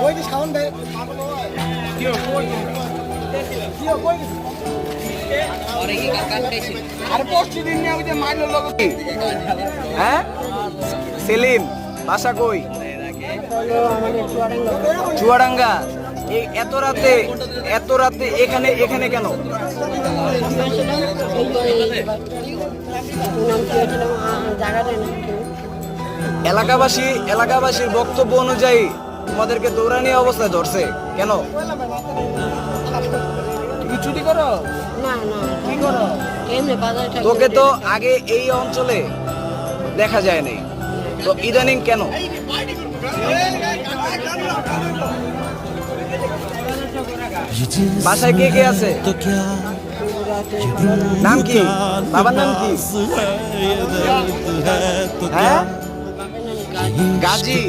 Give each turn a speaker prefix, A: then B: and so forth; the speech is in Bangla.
A: ওই যে সাউন্ড দেয়
B: আর পশ্চিম দিন নিয়ে যে মাইল লোক হ্যাঁ সেলিম বাসা কই চুয়াডাঙ্গা এই এত রাতে এখানে এখানে কেন এলাকাবাসীর বক্তব্য অনুযায়ী তোমাদেরকে দৌড়ানি অবস্থায় ধরছে কেন তুমি চুরি করো
C: না না
B: কি করো
C: এমনি বাজারে থাকি
B: তোকে তো আগে এই অঞ্চলে দেখা যায় নাই তো ইদানিং কেন বাসায় কে কে আছে নাম কি বাবার নাম কি হ্যাঁ গাজী